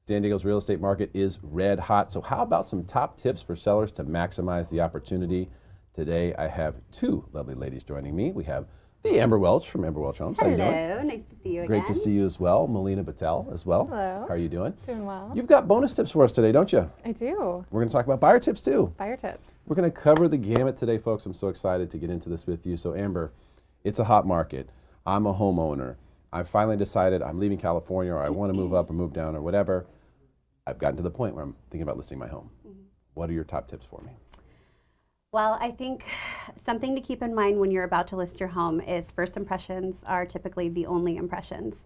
San Diego's real estate market is red hot. So how about some top tips for sellers to maximize the opportunity? Today I have two lovely ladies joining me. We have the Amber Welch from Amber Welch Homes. Hello, How you doing? nice to see you again. Great to see you as well. Malena Boetel as well. Hello. How are you doing? Doing well. You've got bonus tips for us today, don't you? I do. We're going to talk about buyer tips too. Buyer tips. We're going to cover the gamut today, folks. I'm so excited to get into this with you. So Amber, it's a hot market. I'm a homeowner. I've finally decided I'm leaving California, or I want to move up or move down or whatever. I've gotten to the point where I'm thinking about listing my home. What are your top tips for me? Well, I think something to keep in mind when you're about to list your home is first impressions are typically the only impressions.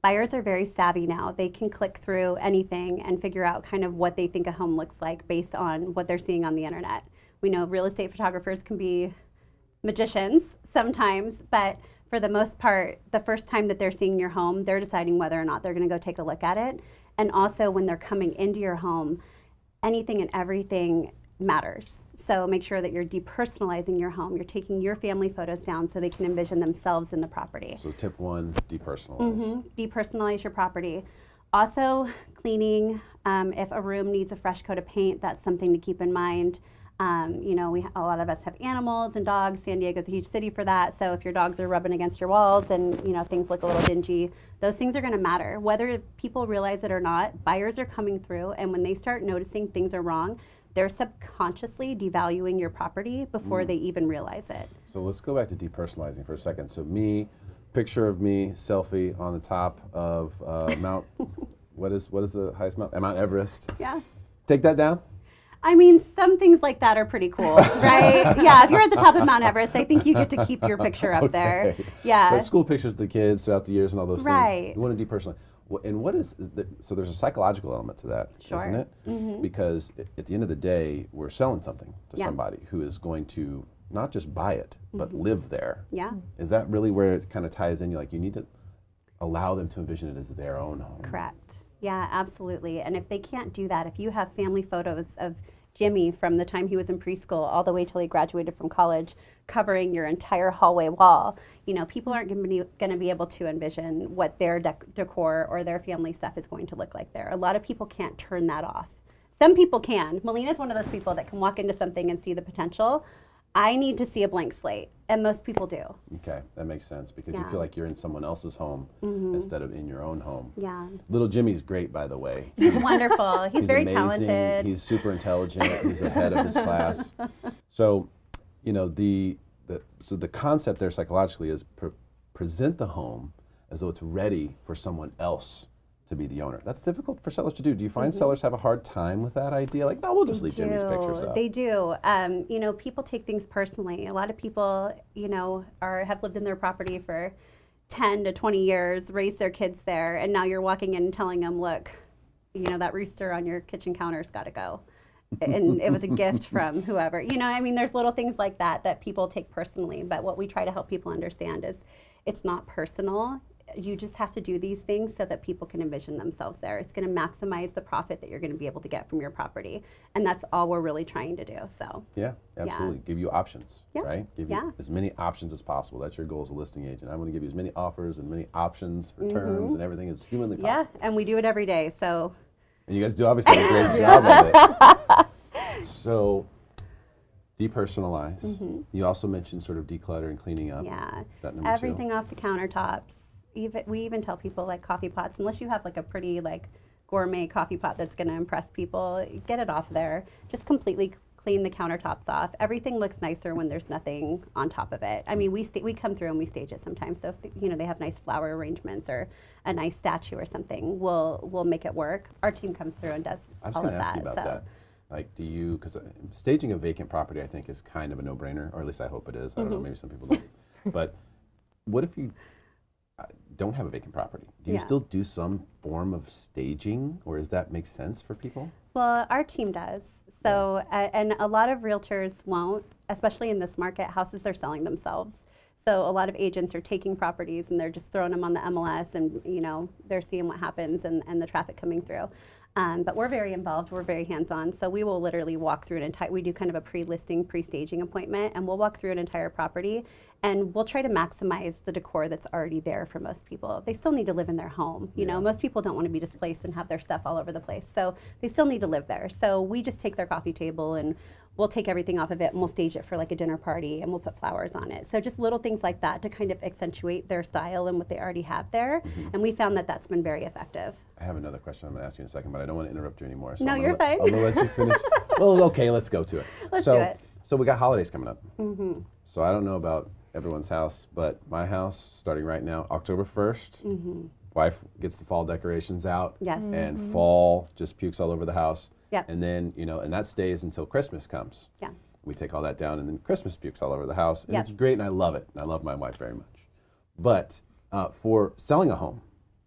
Buyers are very savvy now. They can click through anything and figure out kind of what they think a home looks like based on what they're seeing on the internet. We know real estate photographers can be magicians sometimes, but for the most part, the first time that they're seeing your home, they're deciding whether or not they're going to go take a look at it. And also when they're coming into your home, anything and everything matters. So make sure that you're depersonalizing your home. You're taking your family photos down so they can envision themselves in the property. So tip one, depersonalize. Depersonalize your property. Also cleaning. If a room needs a fresh coat of paint, that's something to keep in mind. You know, a lot of us have animals and dogs. San Diego's a huge city for that. So if your dogs are rubbing against your walls and, you know, things look a little dingy, those things are going to matter. Whether people realize it or not, buyers are coming through, and when they start noticing things are wrong, they're subconsciously devaluing your property before they even realize it. So let's go back to depersonalizing for a second. So picture of me, selfie on the top of Mount, what is the highest mountain? Mount Everest. Yeah. Take that down? I mean, some things like that are pretty cool, right? Yeah, if you're at the top of Mount Everest, I think you get to keep your picture up there. Yeah. But school pictures of the kids throughout the years and all those Right. things. You want to depersonalize. And what so there's a psychological element to that, Sure. isn't it? Because at the end of the day, we're selling something to Yeah. somebody who is going to not just buy it, but live there. Yeah. Is that really where it kind of ties in? You need to allow them to envision it as their own home. Correct. Yeah, absolutely. And if they can't do that, if you have family photos of Jimmy from the time he was in preschool all the way till he graduated from college covering your entire hallway wall, you know, people aren't going to be able to envision what their decor or their family stuff is going to look like there. A lot of people can't turn that off. Some people can. Malena's one of those people that can walk into something and see the potential. I need to see a blank slate, and most people do. Okay, that makes sense because you Yeah. feel like you're in someone else's home instead of in your own home. Yeah. Little Jimmy's great, by the way. He's wonderful. He's very amazing. talented. He's super intelligent. He's ahead of his class. So, you know, the concept there psychologically is present the home as though it's ready for someone else to be the owner. That's difficult for sellers to do. Do you find sellers have a hard time with that idea? Like, no, we'll just leave Jimmy's pictures up. They do. You know, people take things personally. A lot of people, you know, have lived in their property for 10 to 20 years, raised their kids there, and now you're walking in and telling them, look, you know, that rooster on your kitchen counter's got to go. And it was a gift from whoever. You know, I mean, there's little things like that people take personally. But what we try to help people understand is it's not personal. You just have to do these things so that people can envision themselves there. It's going to maximize the profit that you're going to be able to get from your property. And that's all we're really trying to do. So Yeah, absolutely. Give you options, Yeah. right? Give you as many options as possible. That's your goal as a listing agent. I'm going to give you as many offers and many options for terms and everything as humanly possible. yeah, and we do it every day. So And you guys do obviously a great job of it. So, depersonalize. You also mentioned sort of declutter and cleaning up. yeah, That number everything off the countertops. We even tell people like coffee pots, unless you have like a pretty like gourmet coffee pot that's going to impress people, get it off there. Just completely clean the countertops off. Everything looks nicer when there's nothing on top of it. I mean, we come through and we stage it sometimes. So if you know they have nice flower arrangements or a nice statue or something, we'll make it work. Our team comes through and does I was all going of to ask that. you about that. Like, do you, because staging a vacant property, I think, is kind of a no-brainer, or at least I hope it is. I don't know, maybe some people don't. But what if you don't have a vacant property? Do you still do some form of staging, or does that make sense for people? Well, our team does. So, and a lot of realtors won't, especially in this market. Houses are selling themselves. So a lot of agents are taking properties and they're just throwing them on the MLS, and they're seeing what happens and the traffic coming through. But we're very involved, we're very hands-on, so we will literally walk through we do kind of a pre-listing, pre-staging appointment, and we'll walk through an entire property, and we'll try to maximize the decor that's already there for most people. They still need to live in their home. Most people don't want to be displaced and have their stuff all over the place, so they still need to live there. So we just take their coffee table and we'll take everything off of it and we'll stage it for like a dinner party, and we'll put flowers on it. So just little things like that to kind of accentuate their style and what they already have there. And we found that that's been very effective. I have another question I'm going to ask you in a second, but I don't want to interrupt you anymore. So No, you're fine. I'm going to let you finish. Well, okay, let's go to it. Let's do it. So we got holidays coming up. So I don't know about everyone's house, but my house, starting right now, October 1st, wife gets the fall decorations out. Yes. And fall just pukes all over the house. Yep. And then, and that stays until Christmas comes. Yeah. We take all that down, and then Christmas pukes all over the house. And Yep. it's great, and I love it. And I love my wife very much. But for selling a home,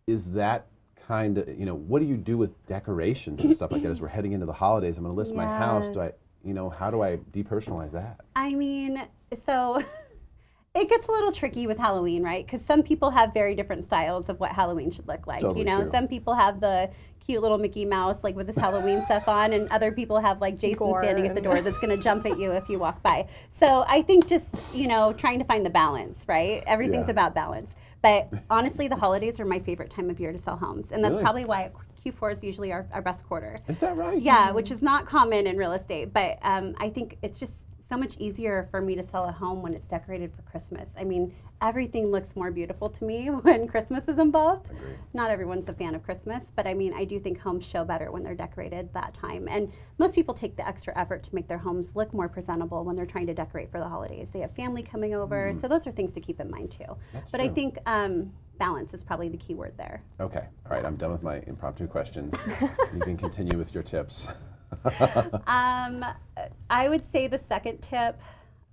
is that kind of, what do you do with decorations and stuff like that as we're heading into the holidays? I'm going to list my house. Yeah. How do I depersonalize that? I mean, so it gets a little tricky with Halloween, right? Because some people have very different styles of what Halloween should look like. Totally true. Some people have the cute little Mickey Mouse, like with his Halloween stuff on, and other people have like Jason standing at the door that's going to jump at you if you walk by. So I think just, trying to find the balance, right? Everything's Yeah. about balance. But honestly, the holidays are my favorite time of year to sell homes. And that's Really? probably why Q4 is usually our best quarter. Is that right? Yeah, which is not common in real estate, but I think it's just so much easier for me to sell a home when it's decorated for Christmas. I mean, everything looks more beautiful to me when Christmas is involved. Agreed. Not everyone's a fan of Christmas, but I mean, I do think homes show better when they're decorated that time. And most people take the extra effort to make their homes look more presentable when they're trying to decorate for the holidays. They have family coming over, so those are things to keep in mind too. That's but I true. think balance is probably the key word there. Okay. All right. I'm done with my impromptu questions. You can continue with your tips. I would say the second tip,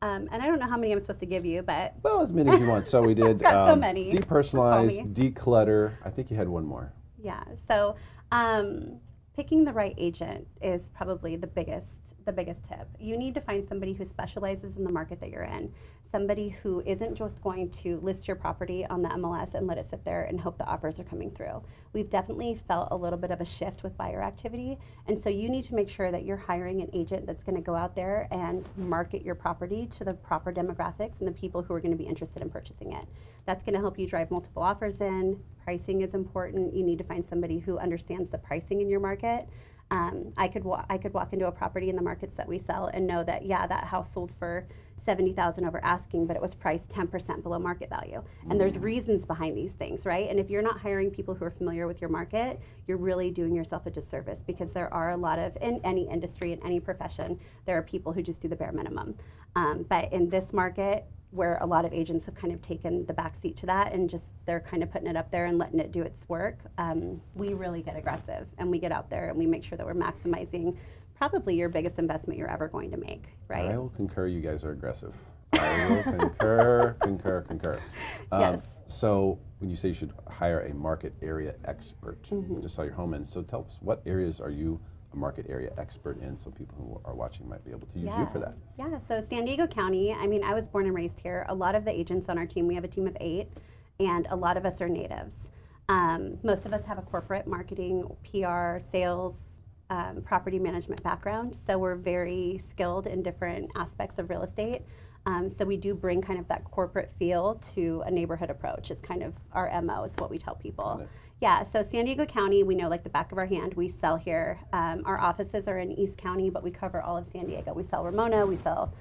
and I don't know how many I'm supposed to give you, but Well, as many as you want. So we did Got so many. depersonalize, Just call declutter. I think you had one more. yeah. So picking the right agent is probably the biggest tip. You need to find somebody who specializes in the market that you're in. Somebody who isn't just going to list your property on the MLS and let it sit there and hope the offers are coming through. We've definitely felt a little bit of a shift with buyer activity, and so you need to make sure that you're hiring an agent that's going to go out there and market your property to the proper demographics and the people who are going to be interested in purchasing it. That's going to help you drive multiple offers in. Pricing is important. You need to find somebody who understands the pricing in your market. I could walk into a property in the markets that we sell and know that, yeah, that house sold for $70,000 over asking, but it was priced 10% below market value. And there's reasons behind these things, right? And if you're not hiring people who are familiar with your market, you're really doing yourself a disservice, because there are a lot of, in any industry, in any profession, there are people who just do the bare minimum. But in this market, where a lot of agents have kind of taken the back seat to that and just they're kind of putting it up there and letting it do its work, we really get aggressive and we get out there and we make sure that we're maximizing probably your biggest investment you're ever going to make, right? I will concur you guys are aggressive. I will concur. Yes. So when you say you should hire a market area expert to sell your home in, so tell us, what areas are you a market area expert in, so people who are watching might be able to use you for that? Yeah, so San Diego County, I mean, I was born and raised here. A lot of the agents on our team, we have a team of 8, and a lot of us are natives. Most of us have a corporate marketing, PR, sales, property management background, so we're very skilled in different aspects of real estate. So we do bring kind of that corporate feel to a neighborhood approach. It's kind of our MO. It's what we tell people. Yeah, so San Diego County, we know like the back of our hand. We sell here. Our offices are in East County, but we cover all of San Diego. We sell Ramona, we sell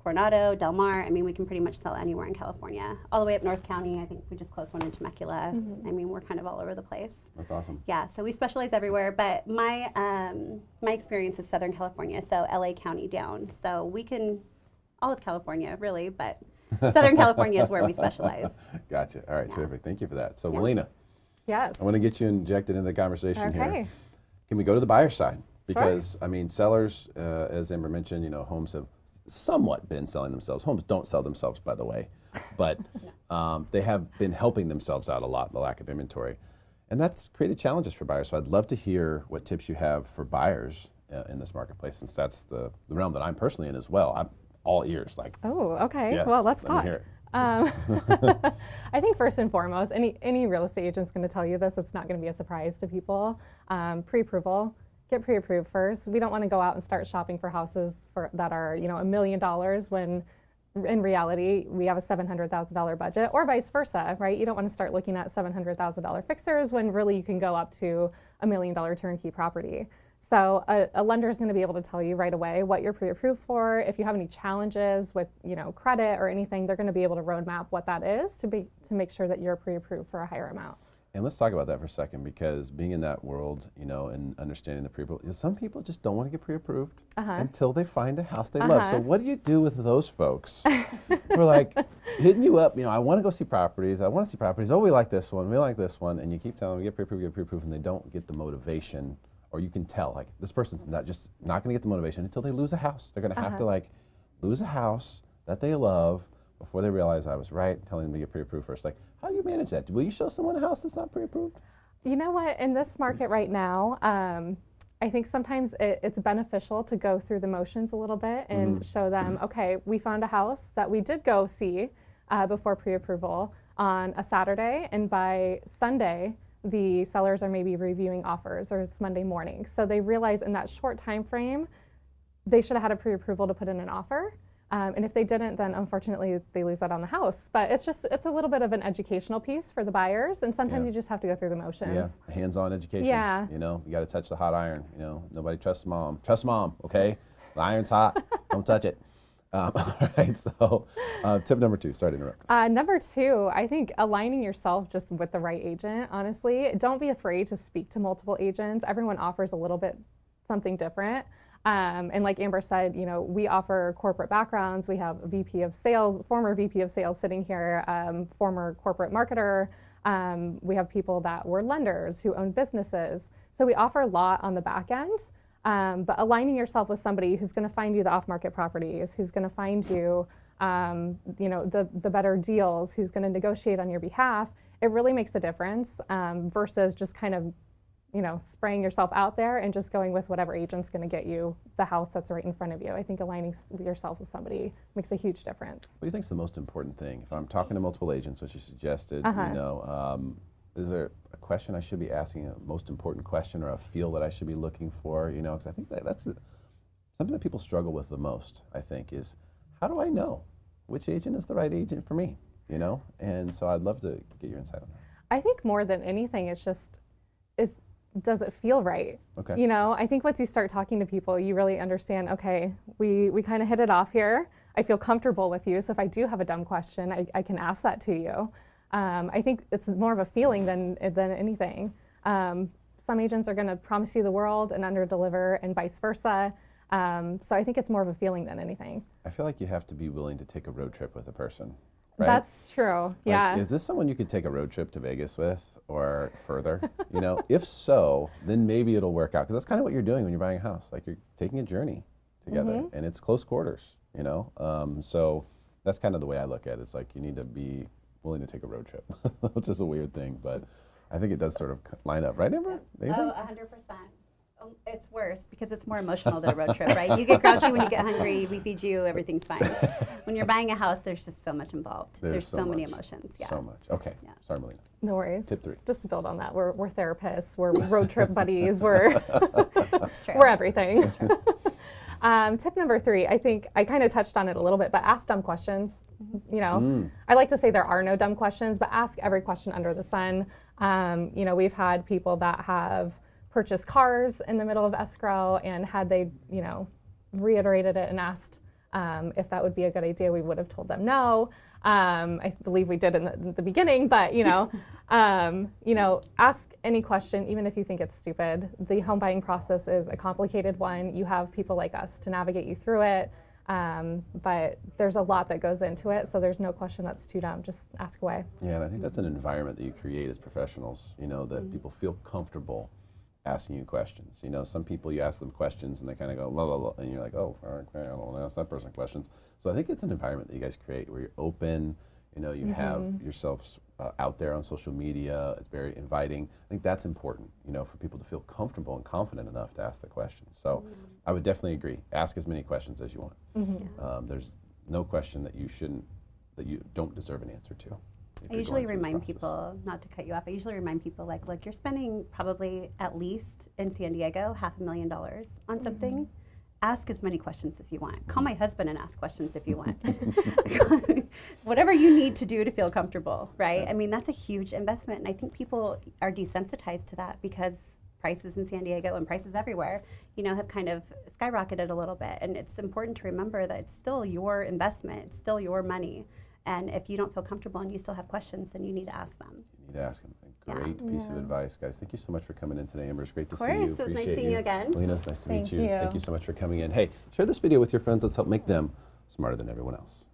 Coronado, Del Mar. I mean, we can pretty much sell anywhere in California. All the way up North County. I think we just closed one in Temecula. I mean, we're kind of all over the place. That's awesome. Yeah, so we specialize everywhere, but my experience is Southern California, so LA County down. So we can, all of California really, but Southern California is where we specialize. Gotcha. All right, Yeah. terrific. Thank you for that. So Yeah. Malena, Yes. I want to get you injected into the conversation here. Okay. Can we go to the buyer side? Because, I mean, sellers, as Amber mentioned, homes have somewhat been selling themselves. Homes don't sell themselves, by the way, but they have been helping themselves out a lot, the lack of inventory. And that's created challenges for buyers. So I'd love to hear what tips you have for buyers in this marketplace, since that's the realm that I'm personally in as well. I'm all ears. Like, Oh, okay. yes, Well, let's let me talk. hear Um, I think first and foremost, any real estate agent's going to tell you this. It's not going to be a surprise to people. Pre-approval, get pre-approved first. We don't want to go out and start shopping for houses that are $1 million when in reality we have a $700,000 budget, or vice versa, right? You don't want to start looking at $700,000 fixers when really you can go up to $1 million turnkey property. So a lender is going to be able to tell you right away what you're pre-approved for. If you have any challenges with credit or anything, they're going to be able to roadmap what that is to make sure that you're pre-approved for a higher amount. And let's talk about that for a second, because being in that world, and understanding the pre-approval, some people just don't want to get pre-approved until they find a house they love. So what do you do with those folks who are like hitting you up? I want to go see properties. I want to see properties. Oh, we like this one. We like this one. And you keep telling them, get pre-approved, and they don't get the motivation. Or you can tell, like, this person's not going to get the motivation until they lose a house. They're going to have to lose a house that they love before they realize I was right, telling them to get pre-approved first. Like, how do you manage that? Will you show someone a house that's not pre-approved? You know what? In this market right now, I think sometimes it's beneficial to go through the motions a little bit and show them, okay, we found a house that we did go see before pre-approval on a Saturday, and by Sunday, the sellers are maybe reviewing offers, or it's Monday morning. So they realize in that short time frame, they should have had a pre-approval to put in an offer. And if they didn't, then unfortunately they lose out on the house. But it's a little bit of an educational piece for the buyers, and sometimes you just have to go through the motions. Yeah, hands-on education. Yeah. You got to touch the hot iron. Nobody trusts mom. Trust mom, okay? The iron's hot. Don't touch it. All right, so tip number 2, sorry to interrupt. Number 2, I think aligning yourself just with the right agent, honestly. Don't be afraid to speak to multiple agents. Everyone offers a little bit something different. And like Amber said, we offer corporate backgrounds. We have a VP of sales, former VP of sales sitting here, former corporate marketer. We have people that were lenders who own businesses. So we offer a lot on the back end. But aligning yourself with somebody who's going to find you the off-market properties, who's going to find you, the better deals, who's going to negotiate on your behalf, it really makes a difference versus just kind of, spraying yourself out there and just going with whatever agent's going to get you the house that's right in front of you. I think aligning yourself with somebody makes a huge difference. What do you think is the most important thing? If I'm talking to multiple agents, which you suggested, is there a question I should be asking, a most important question, or a feel that I should be looking for? Because I think that's something that people struggle with the most, I think, is how do I know which agent is the right agent for me? And so I'd love to get your insight on that. I think more than anything, it's just, does it feel right? Okay. I think once you start talking to people, you really understand, okay, we kind of hit it off here. I feel comfortable with you. So if I do have a dumb question, I can ask that to you. I think it's more of a feeling than anything. Some agents are going to promise you the world and underdeliver, and vice versa. So I think it's more of a feeling than anything. I feel like you have to be willing to take a road trip with a person. Right? That's true. Yeah. Is this someone you could take a road trip to Vegas with or further? If so, then maybe it'll work out, because that's kind of what you're doing when you're buying a house. Like, you're taking a journey together, and it's close quarters. So that's kind of the way I look at it. It's like you need to be willing to take a road trip, which is a weird thing, but I think it does sort of line up, right, Amber? Oh, 100%. It's worse because it's more emotional than a road trip, right? You get grouchy when you get hungry. We feed you. Everything's fine. When you're buying a house, there's just so much involved. There's so many emotions. Yeah. So much. Okay. Yeah. Sorry, Malena. No worries. Tip 3. Just to build on that, we're therapists. We're road trip buddies. We're That's true. we're everything. Tip number 3, I think I kind of touched on it a little bit, but ask dumb questions. I like to say there are no dumb questions, but ask every question under the sun. We've had people that have purchased cars in the middle of escrow, and had they, reiterated it and asked if that would be a good idea, we would have told them no. I believe we did in the beginning, but ask any question, even if you think it's stupid. The home buying process is a complicated one. You have people like us to navigate you through it, but there's a lot that goes into it, so there's no question that's too dumb. Just ask away. Yeah, and I think that's an environment that you create as professionals, that people feel comfortable asking you questions. Some people, you ask them questions and they kind of go, blah, blah, blah, and you're like, oh, okay, I don't want to ask that person questions. So I think it's an environment that you guys create where you're open, you have yourselves out there on social media. It's very inviting. I think that's important, for people to feel comfortable and confident enough to ask the questions. So I would definitely agree. Ask as many questions as you want. There's no question that that you don't deserve an answer to. I usually remind people, not to cut you off, I usually remind people like, look, you're spending probably at least in San Diego $500,000 on something. Ask as many questions as you want. Call my husband and ask questions if you want. Whatever you need to do to feel comfortable, right? I mean, that's a huge investment, and I think people are desensitized to that because prices in San Diego and prices everywhere, you know, have kind of skyrocketed a little bit. And it's important to remember that it's still your investment, it's still your money. And if you don't feel comfortable and you still have questions, then you need to ask them. You need to ask them. Great piece of advice, guys. Thank you so much for coming in today, Amber. It's great to see you. Of course, it was nice seeing you again. Malena, it's nice to meet Thank you. you. Thank you so much for coming in. Hey, share this video with your friends. Let's help make them smarter than everyone else.